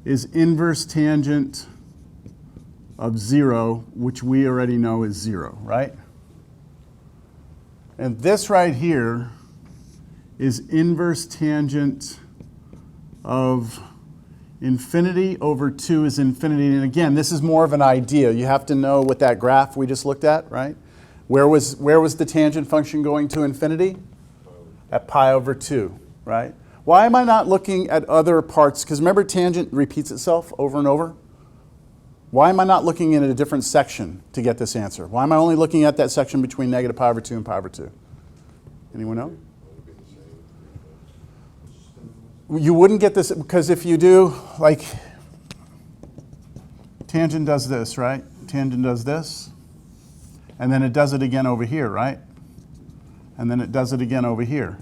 is inverse tangent of 0, which we already know is 0, right? And this right here is inverse tangent of infinity over 2 is infinity. And again, this is more of an idea. You have to know what that graph we just looked at, right? Where was the tangent function going to infinity? At pi over 2, right? Why am I not looking at other parts? Because remember, tangent repeats itself over and over. Why am I not looking at a different section to get this answer? Why am I only looking at that section between negative pi over 2 and pi over 2? Anyone know? You wouldn't get this, because if you do, like, tangent does this, right? Tangent does this. And then it does it again over here, right? And then it does it again over here.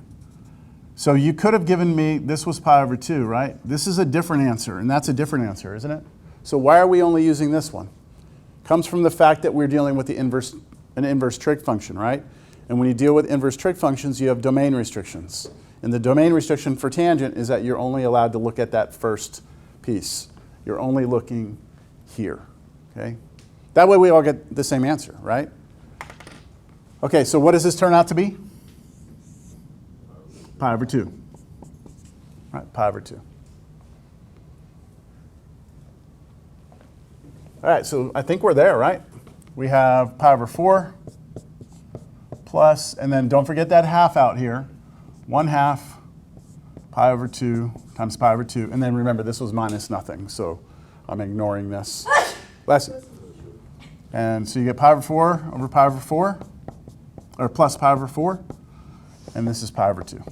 So you could have given me, this was pi over 2, right? This is a different answer, and that's a different answer, isn't it? So why are we only using this one? Comes from the fact that we're dealing with an inverse trig function, right? And when you deal with inverse trig functions, you have domain restrictions. And the domain restriction for tangent is that you're only allowed to look at that first piece. You're only looking here, okay? That way we all get the same answer, right? Okay, so what does this turn out to be? Pi over 2. Right, pi over 2. All right, so I think we're there, right? We have pi over 4 plus, and then don't forget that half out here. 1/2 pi over 2 times pi over 2. And then remember, this was minus nothing, so I'm ignoring this. And so you get pi over 4 over pi over 4, or plus pi over 4, and this is pi over 2.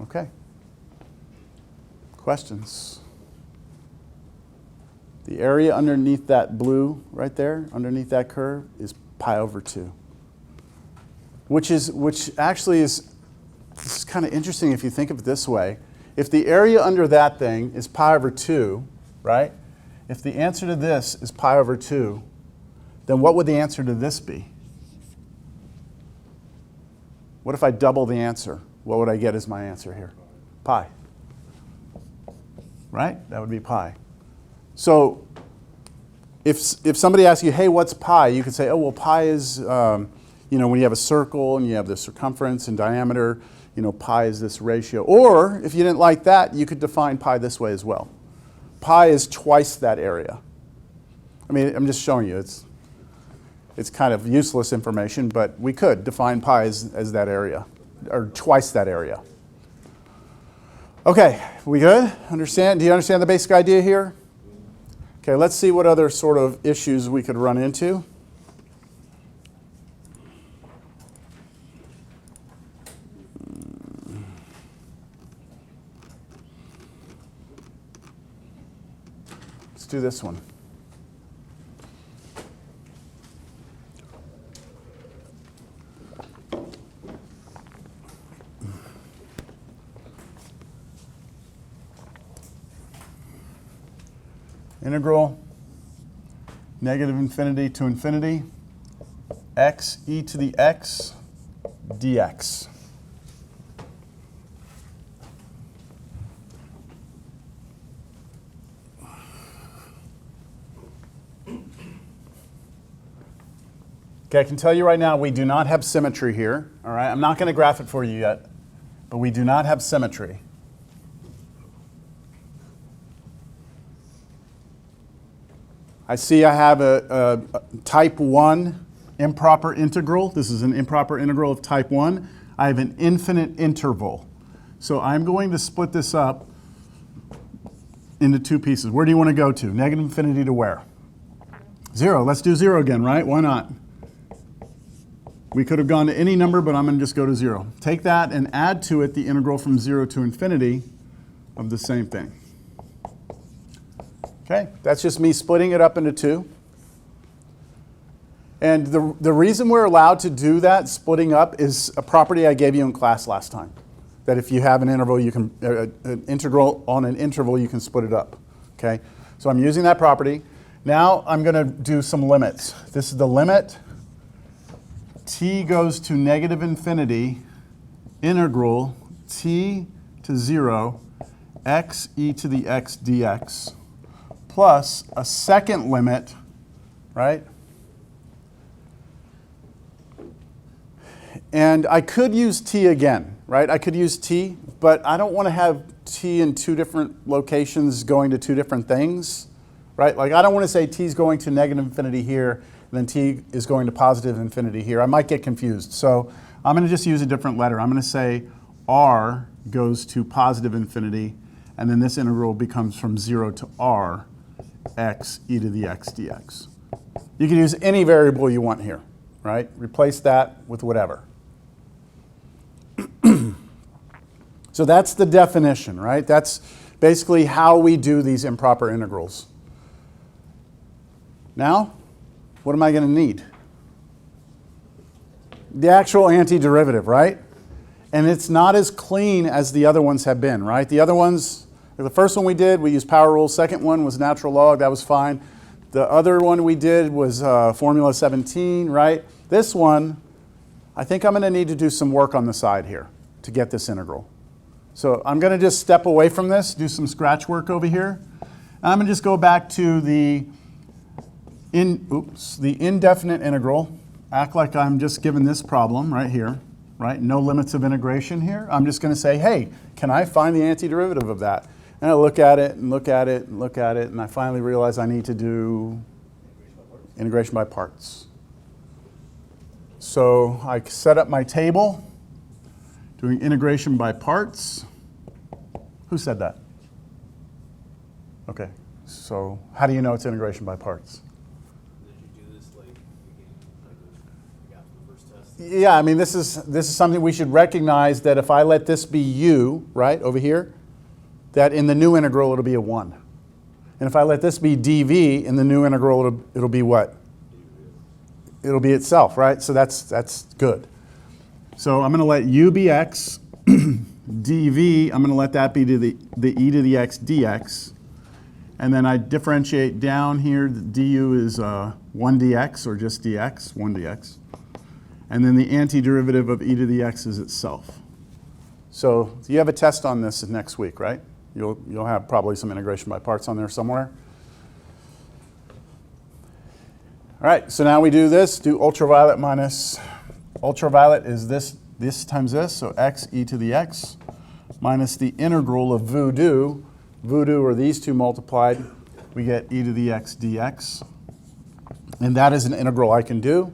Okay. Questions? The area underneath that blue right there, underneath that curve, is pi over 2. Which actually is, this is kind of interesting if you think of it this way. If the area under that thing is pi over 2, right? If the answer to this is pi over 2, then what would the answer to this be? What if I double the answer? What would I get as my answer here? Pi. Right? That would be pi. So if somebody asks you, hey, what's pi? You could say, oh, well, pi is, when you have a circle and you have the circumference and diameter, pi is this ratio. Or if you didn't like that, you could define pi this way as well. Pi is twice that area. I mean, I'm just showing you. It's kind of useless information, but we could define pi as that area, or twice that area. Okay, we good? Do you understand the basic idea here? Okay, let's see what other sort of issues we could run into. Let's do this one. Integral negative infinity to infinity x e to the x dx. Okay, I can tell you right now we do not have symmetry here. All right, I'm not going to graph it for you yet, but we do not have symmetry. I see I have a type 1 improper integral. This is an improper integral of type 1. I have an infinite interval. So I'm going to split this up into two pieces. Where do you want to go to? Negative infinity to where? 0. Let's do 0 again, right? Why not? We could have gone to any number, but I'm going to just go to 0. Take that and add to it the integral from 0 to infinity of the same thing. Okay, that's just me splitting it up into two. And the reason we're allowed to do that, splitting up, is a property I gave you in class last time. That if you have an interval, you can an integral on an interval, you can split it up. Okay, so I'm using that property. Now I'm going to do some limits. This is the limit. T goes to negative infinity integral t to 0 x e to the x dx plus a second limit, right? And I could use t again, right? I could use t, but I don't want to have t in two different locations going to two different things, right? Like I don't want to say t is going to negative infinity here, and then t is going to positive infinity here. I might get confused. So I'm going to just use a different letter. I'm going to say r goes to positive infinity, and then this integral becomes from 0 to r x e to the x dx. You can use any variable you want here, right? Replace that with whatever. So that's the definition, right? That's basically how we do these improper integrals. Now, what am I going to need? The actual antiderivative, right? And it's not as clean as the other ones have been, right? The other ones, the first one we did, we used power rule. Second one was natural log. That was fine. The other one we did was formula 17, right? This one, I think I'm going to need to do some work on the side here to get this integral. So I'm going to just step away from this, do some scratch work over here. And I'm going to just go back to the indefinite integral. Act like I'm just given this problem right here, right? No limits of integration here. I'm just going to say, hey, can I find the antiderivative of that? And I look at it and look at it and look at it, and I finally realize I need to do integration by parts. So I set up my table, doing integration by parts. Who said that? Okay, so how do you know it's integration by parts? Did you do this like after the first test? Yeah, I mean, this is something we should recognize, that if I let this be u, right, over here, that in the new integral it'll be a 1. And if I let this be dv, in the new integral it'll be what? It'll be itself, right? So that's good. So I'm going to let u be x, dv, I'm going to let that be to the e to the x dx. And then I differentiate down here, the du is 1 dx, or just dx, 1 dx. And then the antiderivative of e to the x is itself. So you have a test on this next week, right? You'll have probably some integration by parts on there somewhere. All right, so now we do this, do ultraviolet minus, ultraviolet is this times this, so x e to the x, minus the integral of voodoo. Voodoo are these two multiplied, we get e to the x dx. And that is an integral I can do.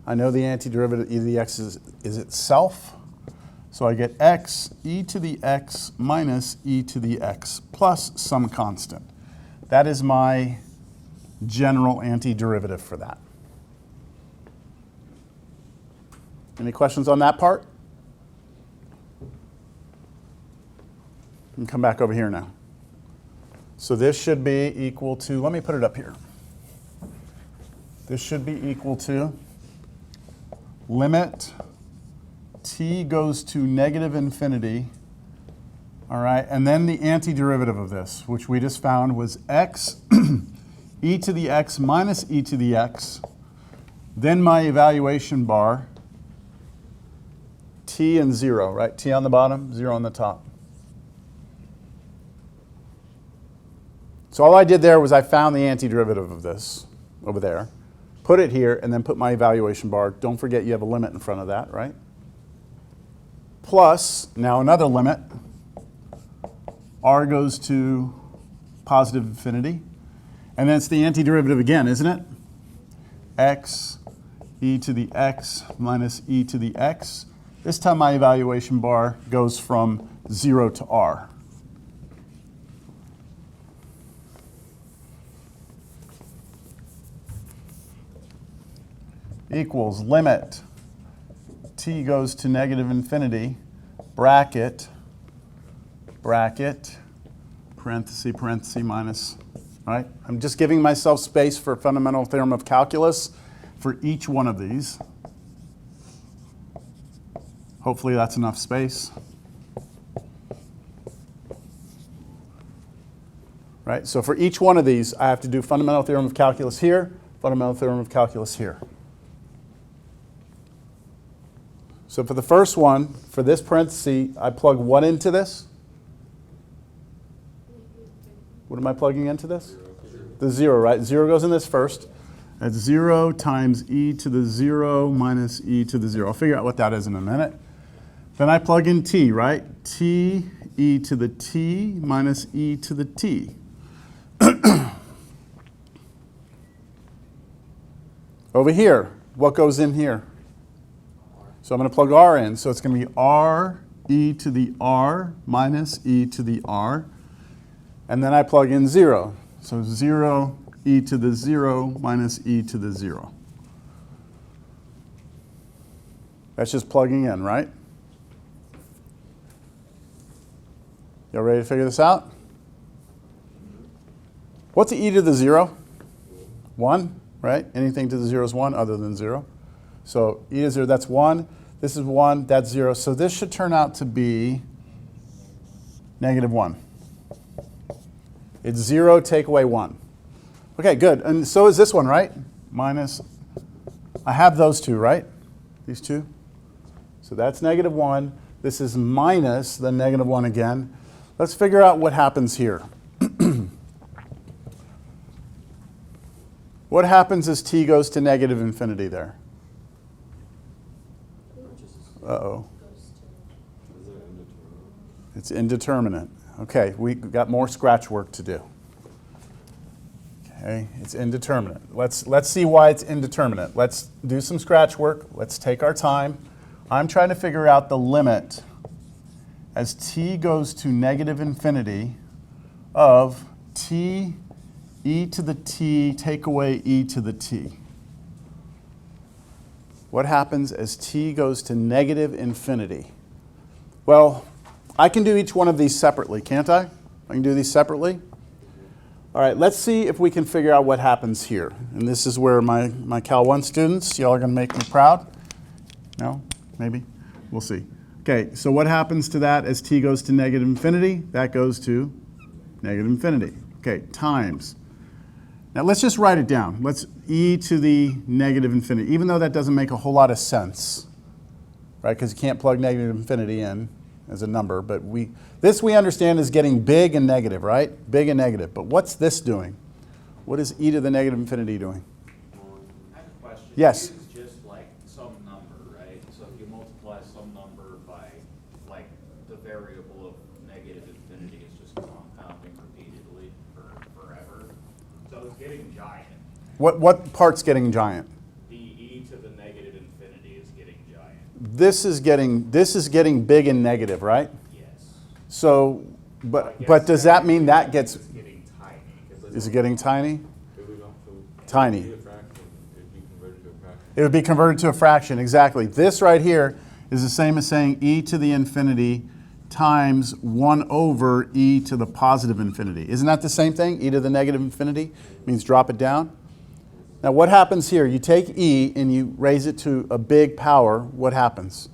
I know the antiderivative of e to the x is itself. So I get x e to the x minus e to the x plus some constant. That is my general antiderivative for that. Any questions on that part? You can come back over here now. So this should be equal to, let me put it up here. This should be equal to limit t goes to negative infinity, all right, and then the antiderivative of this, which we just found was x e to the x minus e to the x, then my evaluation bar, t and 0, right? T on the bottom, 0 on the top. So all I did there was I found the antiderivative of this over there, put it here, and then put my evaluation bar. Don't forget you have a limit in front of that, right? Plus, now another limit, r goes to positive infinity. And then it's the antiderivative again, isn't it? X e to the x minus e to the x. This time my evaluation bar goes from 0 to r. Equals limit t goes to negative infinity, bracket, parenthesis, parenthesis, minus, right? I'm just giving myself space for fundamental theorem of calculus for each one of these. Hopefully that's enough space. Right, so for each one of these, I have to do fundamental theorem of calculus here, fundamental theorem of calculus here. So for the first one, for this parenthesis, I plug what into this? What am I plugging into this? The 0, right? 0 goes in this first. That's 0 times e to the 0 minus e to the 0. I'll figure out what that is in a minute. Then I plug in t, right? T e to the t minus e to the t. Over here, what goes in here? So I'm going to plug r in. So it's going to be r e to the r minus e to the r. And then I plug in 0. So 0 e to the 0 minus e to the 0. That's just plugging in, right? Y'all ready to figure this out? What's e to the 0? 1, right? Anything to the 0 is 1 other than 0. So e to 0, that's 1. This is 1, that's 0. So this should turn out to be negative 1. It's 0, take away 1. Okay, good. And so is this one, right? Minus, I have those two, right? These two. So that's negative 1. This is minus the negative 1 again. Let's figure out what happens here. What happens as t goes to negative infinity there? Uh-oh. It's indeterminate. Okay, we've got more scratch work to do. Okay, it's indeterminate. Let's see why it's indeterminate. Let's do some scratch work. Let's take our time. I'm trying to figure out the limit as t goes to negative infinity of t e to the t take away e to the t. What happens as t goes to negative infinity? Well, I can do each one of these separately, can't I? I can do these separately. All right, let's see if we can figure out what happens here. And this is where my Cal 1 students, y'all are going to make me proud. No? Maybe? We'll see. Okay, so what happens to that as t goes to negative infinity? That goes to negative infinity. Okay, times. Now let's just write it down. Let's e to the negative infinity, even though that doesn't make a whole lot of sense, right? Because you can't plug negative infinity in as a number, but this we understand is getting big and negative, right? Big and negative. But what's this doing? What is e to the negative infinity doing? I have a question. Yes. It is just like some number, right? So if you multiply some number by like the variable of negative infinity, it's just compounding repeatedly forever. So it's getting giant. What part's getting giant? The e to the negative infinity is getting giant. This is getting big and negative, right? Yes. So, but does that mean that gets? It's getting tiny. Is it getting tiny? Tiny. Tiny. It would be converted to a fraction, exactly. This right here is the same as saying e to the infinity times 1 over e to the positive infinity. Isn't that the same thing? E to the negative infinity means drop it down. Now what happens here? You take e and you raise it to a big power. What happens?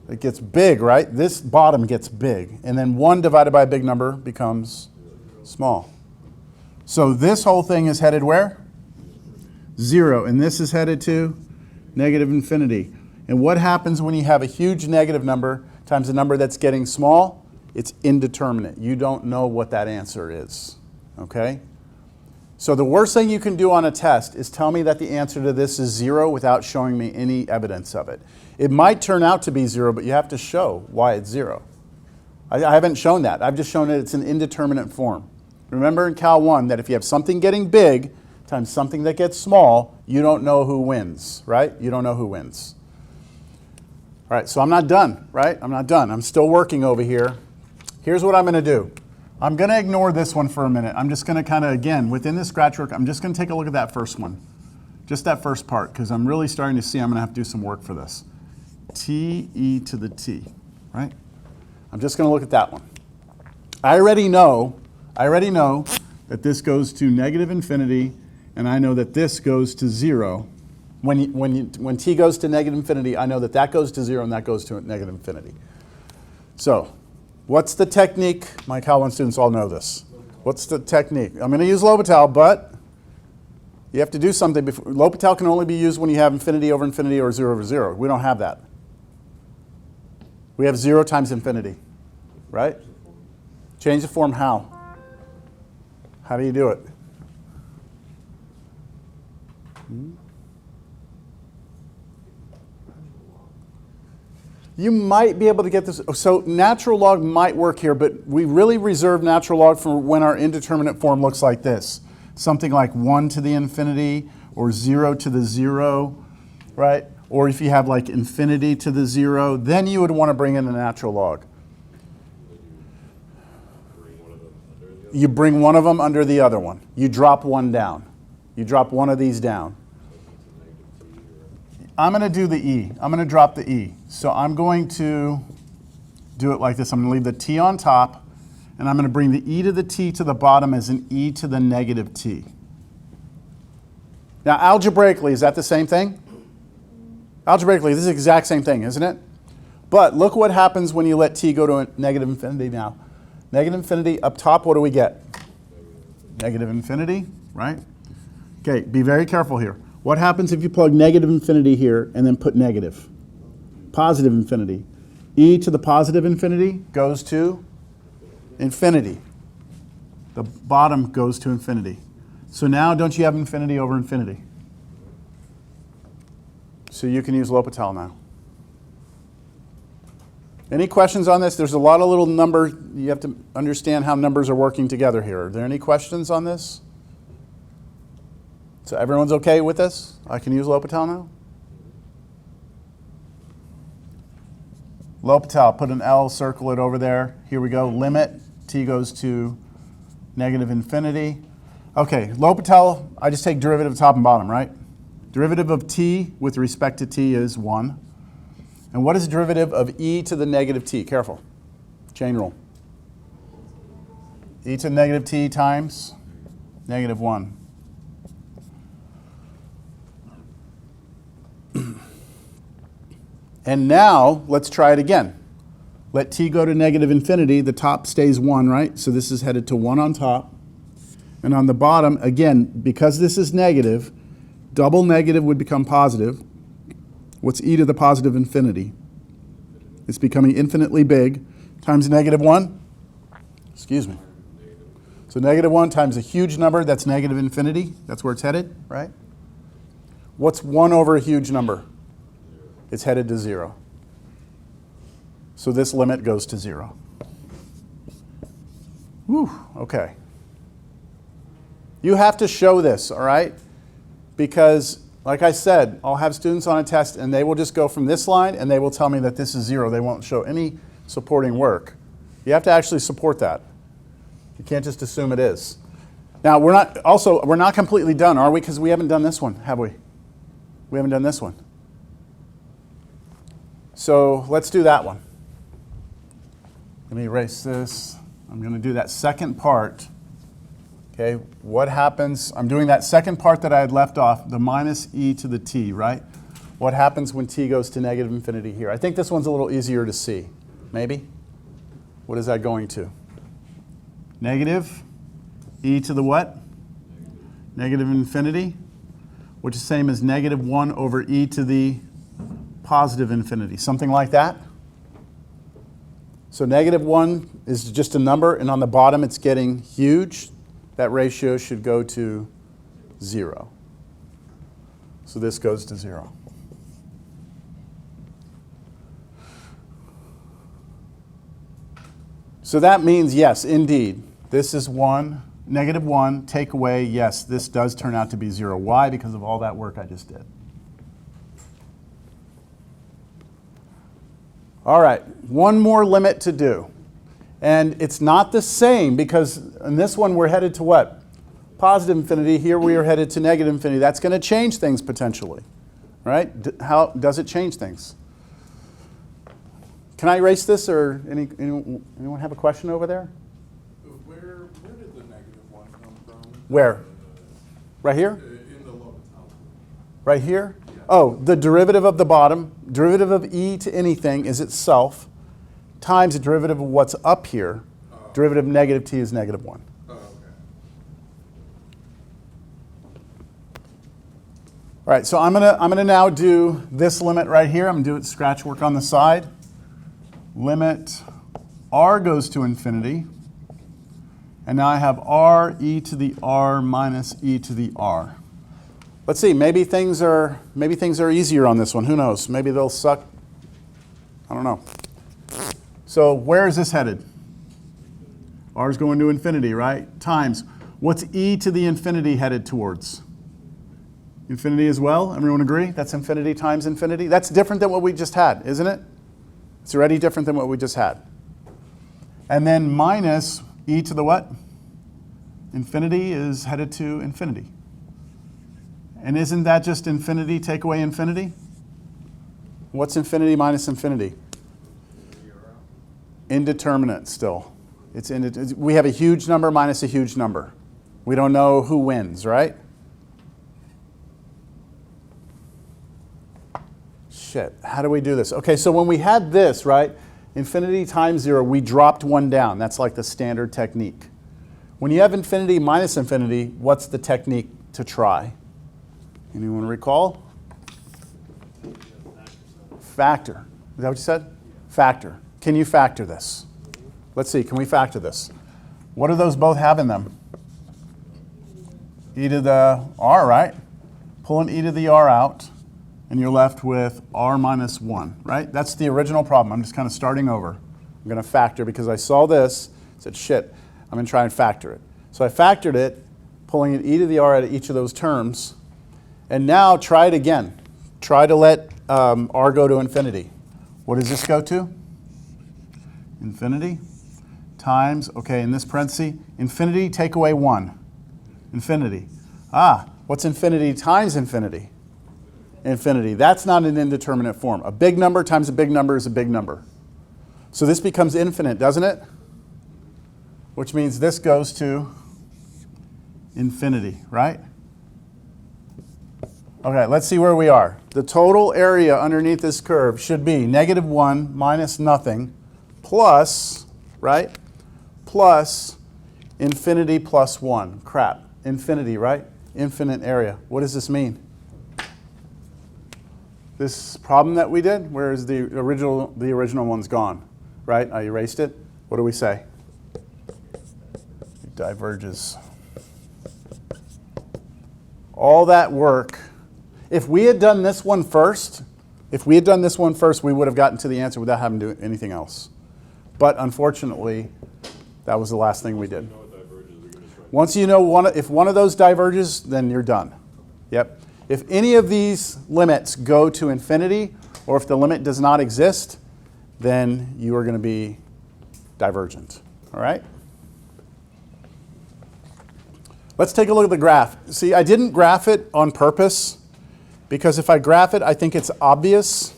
It gets big, right? This bottom gets big. And then 1 divided by a big number becomes small. So this whole thing is headed where? 0. And this is headed to negative infinity. And what happens when you have a huge negative number times a number that's getting small? It's indeterminate. You don't know what that answer is. Okay? So the worst thing you can do on a test is tell me that the answer to this is 0 without showing me any evidence of it. It might turn out to be 0, but you have to show why it's 0. I haven't shown that. I've just shown that it's an indeterminate form. Remember in Cal 1 that if you have something getting big times something that gets small, you don't know who wins, right? You don't know who wins. All right, so I'm not done, right? I'm not done. I'm still working over here. Here's what I'm going to do. I'm going to ignore this one for a minute. I'm just going to kind of, again, within the scratch work, I'm just going to take a look at that first one. Just that first part, because I'm really starting to see I'm going to have to do some work for this. T e to the t, right? I'm just going to look at that one. I already know that this goes to negative infinity, and I know that this goes to 0. When t goes to negative infinity, I know that that goes to 0 and that goes to negative infinity. So, what's the technique? My Cal 1 students all know this. What's the technique? I'm going to use L'Hopital, but you have to do something before. L'Hopital can only be used when you have infinity over infinity or 0 over 0. We don't have that. We have 0 times infinity, right? Change the form how? How do you do it? You might be able to get this. So natural log might work here, but we really reserve natural log for when our indeterminate form looks like this. Something like 1 to the infinity or 0 to the 0, right? Or if you have like infinity to the 0, then you would want to bring in a natural log. You bring one of them under the other one. You drop one down. You drop one of these down. I'm going to do the e. I'm going to drop the e. So I'm going to do it like this. I'm going to leave the t on top, and I'm going to bring the e to the t to the bottom as an e to the negative t. Now, algebraically, is that the same thing? Algebraically, this is the exact same thing, isn't it? But look what happens when you let t go to a negative infinity now. Negative infinity, up top, what do we get? Negative infinity, right? Okay, be very careful here. What happens if you plug negative infinity here and then put negative? Positive infinity. E to the positive infinity goes to infinity. The bottom goes to infinity. So now don't you have infinity over infinity? So you can use L'Hopital now. Any questions on this? There's a lot of little numbers. You have to understand how numbers are working together here. Are there any questions on this? So everyone's okay with this? I can use L'Hopital now? L'Hopital, put an L, circle it over there. Here we go. Limit, t goes to negative infinity. Okay, L'Hopital, I just take derivative of top and bottom, right? Derivative of t with respect to t is 1. And what is derivative of e to the negative t? Careful. Chain rule. E to the negative t times negative 1. And now, let's try it again. Let t go to negative infinity. The top stays 1, right? So this is headed to 1 on top. And on the bottom, again, because this is negative, double negative would become positive. What's e to the positive infinity? It's becoming infinitely big. Times negative 1? Excuse me. So negative 1 times a huge number, that's negative infinity. That's where it's headed, right? What's 1 over a huge number? It's headed to 0. So this limit goes to 0. Whew, okay. You have to show this, all right? Because, like I said, I'll have students on a test and they will just go from this line and they will tell me that this is 0. They won't show any supporting work. You have to actually support that. You can't just assume it is. Now, we're not completely done, are we? Because we haven't done this one, have we? We haven't done this one. So let's do that one. Let me erase this. I'm going to do that second part. Okay, what happens? I'm doing that second part that I had left off, the minus e to the t, right? What happens when t goes to negative infinity here? I think this one's a little easier to see. Maybe? What is that going to? Negative e to the what? Negative infinity, which is the same as negative 1 over e to the positive infinity, something like that. So negative 1 is just a number, and on the bottom it's getting huge. That ratio should go to 0. So this goes to 0. So that means, yes, indeed, this is 1, negative 1, take away, yes, this does turn out to be 0. Why? Because of all that work I just did. All right, one more limit to do. And it's not the same because in this one we're headed to what? Positive infinity. Here we are headed to negative infinity. That's going to change things potentially, right? How does it change things? Can I erase this, or anyone have a question over there? Where did the negative 1 come from? Where? Right here? In the L'Hopital. Right here? Yeah. Oh, the derivative of the bottom, derivative of e to anything is itself, times the derivative of what's up here. Derivative of negative t is negative 1. Oh, okay. All right, so I'm gonna now do this limit right here. I'm gonna do it scratch work on the side. limit r goes to infinity. And now I have r e to the r minus e to the r. Let's see, maybe things are easier on this one. Who knows? Maybe they'll suck. I don't know. So where is this headed? R is going to infinity, right? Times. What's e to the infinity headed towards? Infinity as well? Everyone agree? That's infinity times infinity? That's different than what we just had, isn't it? It's already different than what we just had. And then minus e to the what? Infinity is headed to infinity. And isn't that just infinity take away infinity? What's infinity minus infinity? Indeterminate still. We have a huge number minus a huge number. We don't know who wins, right? Shit, how do we do this? Okay, so when we had this, right, infinity times 0, we dropped one down. That's like the standard technique. When you have infinity minus infinity, what's the technique to try? Anyone recall? Factor. Is that what you said? Factor. Can you factor this? Let's see, can we factor this? What do those both have in them? E to the r, right? Pull an e to the r out, and you're left with r minus 1, right? That's the original problem. I'm just kind of starting over. I'm going to factor because I saw this, said, shit, I'm going to try and factor it. So I factored it, pulling an e to the r out of each of those terms, and now try it again. Try to let r go to infinity. What does this go to? Infinity times, okay, in this parenthesis, infinity take away 1. Infinity. What's infinity times infinity? Infinity. That's not an indeterminate form. A big number times a big number is a big number. So this becomes infinite, doesn't it? Which means this goes to infinity, right? Okay, let's see where we are. The total area underneath this curve should be -1 minus nothing plus, right? Plus infinity plus 1. Crap. Infinity, right? Infinite area. What does this mean? This problem that we did, where is the original one's gone, right? I erased it. What do we say? It diverges. All that work. If we had done this one first, we would have gotten to the answer without having to do anything else. But unfortunately, that was the last thing we did. Once you know if one of those diverges, then you're done. Yep. If any of these limits go to infinity, or if the limit does not exist, then you are going to be divergent. All right? Let's take a look at the graph. See, I didn't graph it on purpose, because if I graph it, I think it's obvious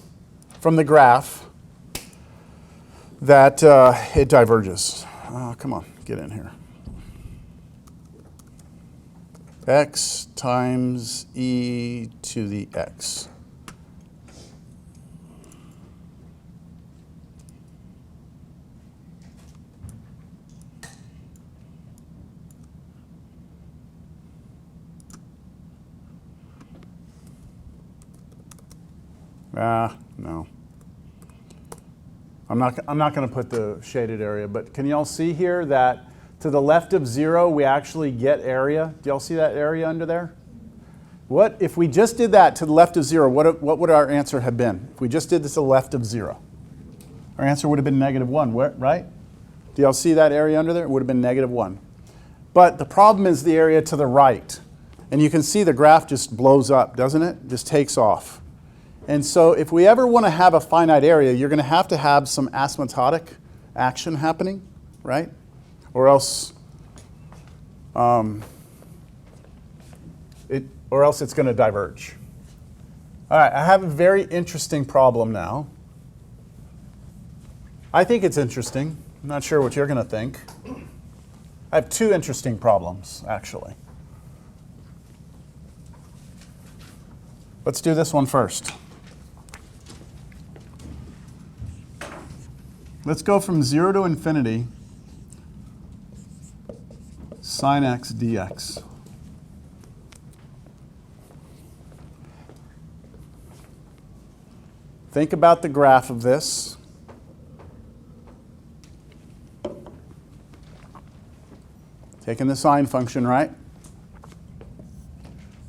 from the graph that it diverges. Come on, get in here. X times e to the x. No. I'm not going to put the shaded area, but can y'all see here that to the left of 0, we actually get area? Do y'all see that area under there? What if we just did that to the left of 0, what would our answer have been? If we just did this to the left of 0, our answer would have been -1, right? Do y'all see that area under there? It would have been -1. But the problem is the area to the right. And you can see the graph just blows up, doesn't it? Just takes off. And so if we ever want to have a finite area, you're going to have some asymptotic action happening, right? Or else it's going to diverge. All right, I have a very interesting problem now. I think it's interesting. I'm not sure what you're going to think. I have 2 interesting problems, actually. Let's do this one first. Let's go from 0 to infinity, sine x dx. Think about the graph of this. taking the sine function, right?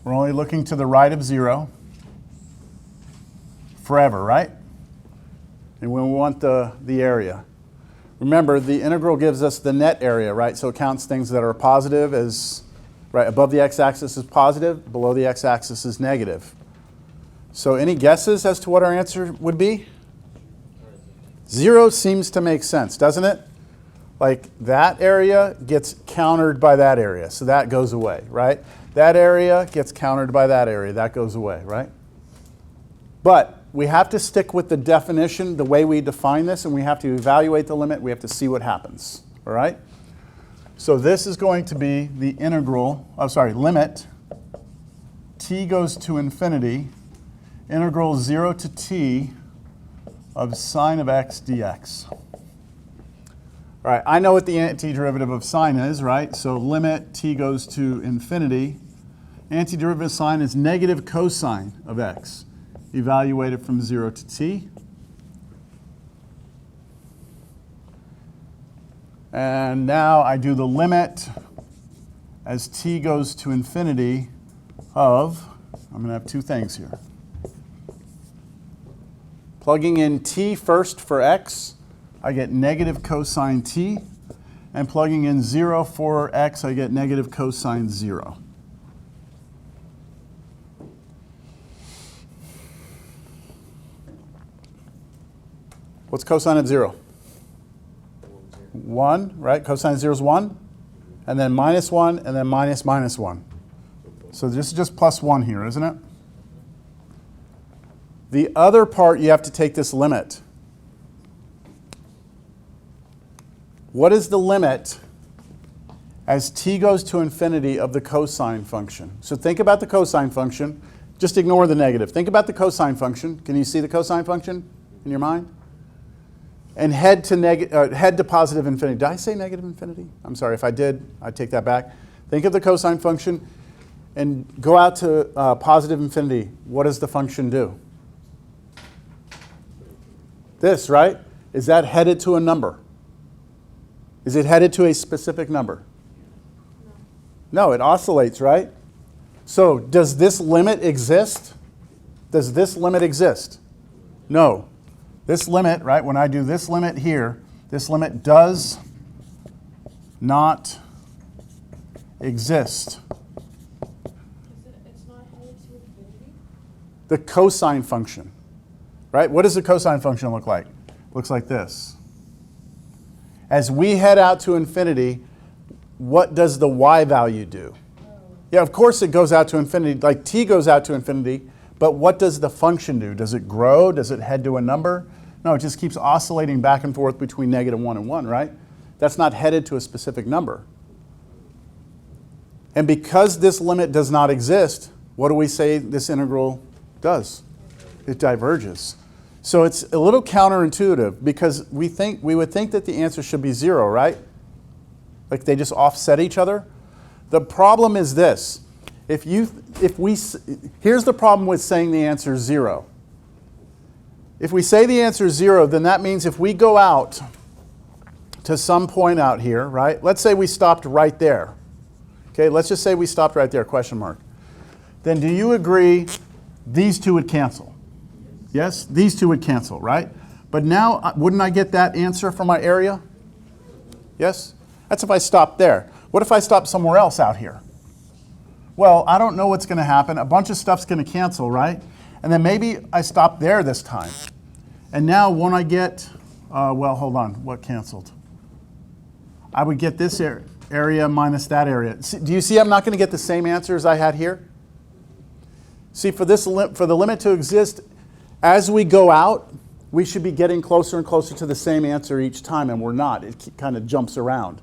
We're only looking to the right of 0 forever, right? And when we want the area. Remember, the integral gives us the net area, right? So it counts things that are positive as, right, above the x-axis is positive, below the x-axis is negative. So any guesses as to what our answer would be? 0 seems to make sense, doesn't it? Like that area gets countered by that area, so that goes away, right? That area gets countered by that area, that goes away, right? But we have to stick with the definition, the way we define this, and we have to evaluate the limit. We have to see what happens, all right? So this is going to be the integral, limit t goes to infinity, integral 0 to t of sine of x dx. All right, I know what the antiderivative of sine is, right? So limit t goes to infinity. Antiderivative of sine is negative cosine of x. Evaluate it from 0 to t. And now I do the limit as t goes to infinity of, I'm going to have two things here. Plugging in t first for x, I get negative cosine t. And plugging in 0 for x, I get negative cosine 0. What's cosine of 0? 1, right? Cosine of 0 is 1. And then minus 1, and then minus minus 1. So this is just plus 1 here, isn't it? The other part, you have to take this limit. What is the limit as t goes to infinity of the cosine function? So think about the cosine function. Just ignore the negative. Think about the cosine function. Can you see the cosine function in your mind? And head to positive infinity. Did I say negative infinity? I'm sorry, if I did, I take that back. Think of the cosine function and go out to positive infinity. What does the function do? This, right? Is that headed to a number? Is it headed to a specific number? No, it oscillates, right? So does this limit exist? Does this limit exist? No. This limit, right, when I do this limit here, this limit does not exist. It's not headed to infinity? The cosine function, right? What does the cosine function look like? Looks like this. As we head out to infinity, what does the y value do? Yeah, of course it goes out to infinity, like t goes out to infinity, but what does the function do? Does it grow? Does it head to a number? No, it just keeps oscillating back and forth between negative 1 and 1, right? That's not headed to a specific number. And because this limit does not exist, what do we say this integral does? It diverges. So it's a little counterintuitive because we would think that the answer should be 0, right? Like they just offset each other. The problem is this. Here's the problem with saying the answer is 0. If we say the answer is 0, then that means if we go out to some point out here, right? Let's say we stopped right there. Okay, let's just say we stopped right there, question mark. Then do you agree these two would cancel? Yes, these two would cancel, right? But now, wouldn't I get that answer from my area? Yes? That's if I stopped there. What if I stop somewhere else out here? Well, I don't know what's going to happen. A bunch of stuff's going to cancel, right? And then maybe I stop there this time. And now when I get, well, hold on, what canceled? I would get this area minus that area. Do you see I'm not going to get the same answer as I had here? See, for the limit to exist, as we go out, we should be getting closer and closer to the same answer each time, and we're not. It kind of jumps around.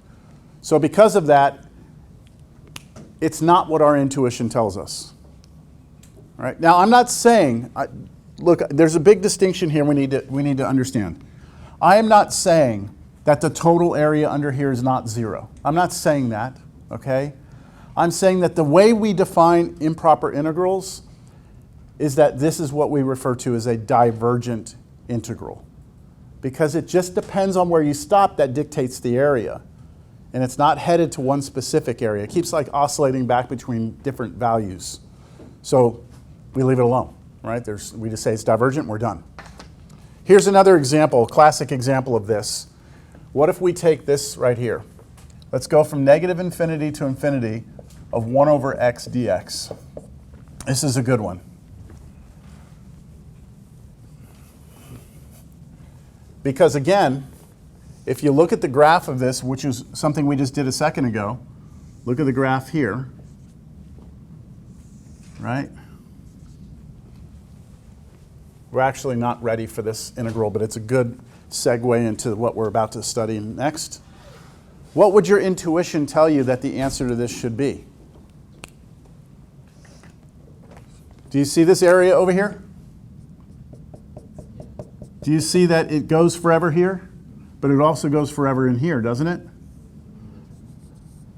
So because of that, it's not what our intuition tells us. All right? Now, I'm not saying, look, there's a big distinction here we need to understand. I am not saying that the total area under here is not 0. I'm not saying that, okay? I'm saying that the way we define improper integrals is that this is what we refer to as a divergent integral. Because it just depends on where you stop that dictates the area. and it's not headed to one specific area. It keeps like oscillating back between different values. So we leave it alone, right? We just say it's divergent, we're done. Here's another example, classic example of this. What if we take this right here? Let's go from negative infinity to infinity of 1 over x dx. This is a good one. Because again, if you look at the graph of this, which is something we just did a second ago, look at the graph here, right? We're actually not ready for this integral, but it's a good segue into what we're about to study next. What would your intuition tell you that the answer to this should be? Do you see this area over here? Do you see that it goes forever here? But it also goes forever in here, doesn't it?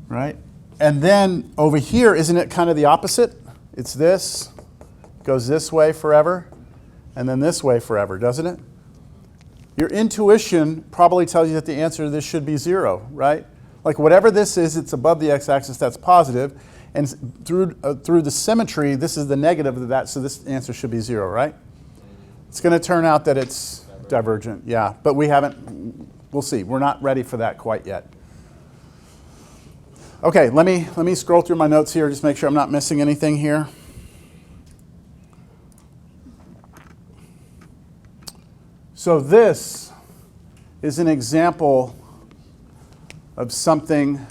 Right? And then over here, isn't it kind of the opposite? It's this, goes this way forever, and then this way forever, doesn't it? Your intuition probably tells you that the answer to this should be 0, right? Like whatever this is, it's above the x-axis, that's positive. And through the symmetry, this is the negative of that, so this answer should be 0, right? It's going to turn out that it's divergent, yeah. But we haven't, we'll see. We're not ready for that quite yet. Okay, let me scroll through my notes here, just make sure I'm not missing anything here. So this is an example of something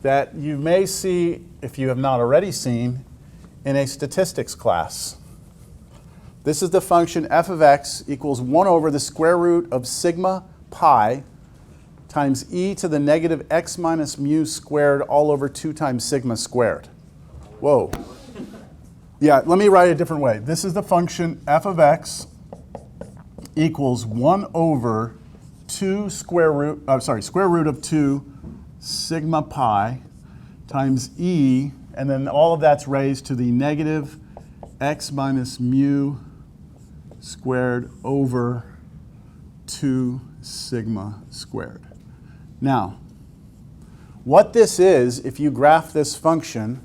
that you may see, if you have not already seen, in a statistics class. This is the function f of x equals 1 over the square root of sigma pi times e to the negative x minus mu squared all over 2 times sigma squared. Whoa. Yeah, let me write it a different way. This is the function f of x equals 1 over square root of 2 sigma pi times e, and then all of that's raised to the negative x minus mu squared over 2 sigma squared. Now, what this is, if you graph this function,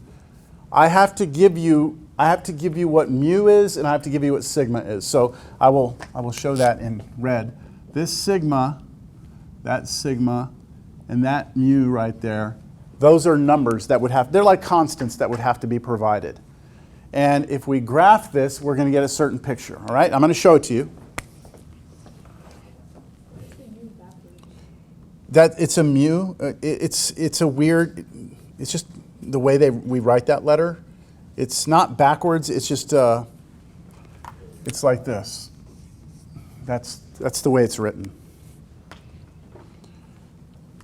I have to give you what mu is, and I have to give you what sigma is. So I will show that in red. This sigma, that sigma, and that mu right there, those are numbers that would have, they're like constants that would have to be provided. And if we graph this, we're going to get a certain picture, all right? I'm going to show it to you. That it's a mu, it's a weird, it's just the way we write that letter. It's not backwards, it's just, it's like this. That's the way it's written.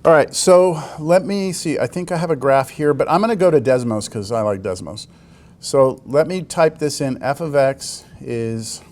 All right, so let me see. I think I have a graph here, but I'm going to go to Desmos because I like Desmos. So let me type this in. F of x is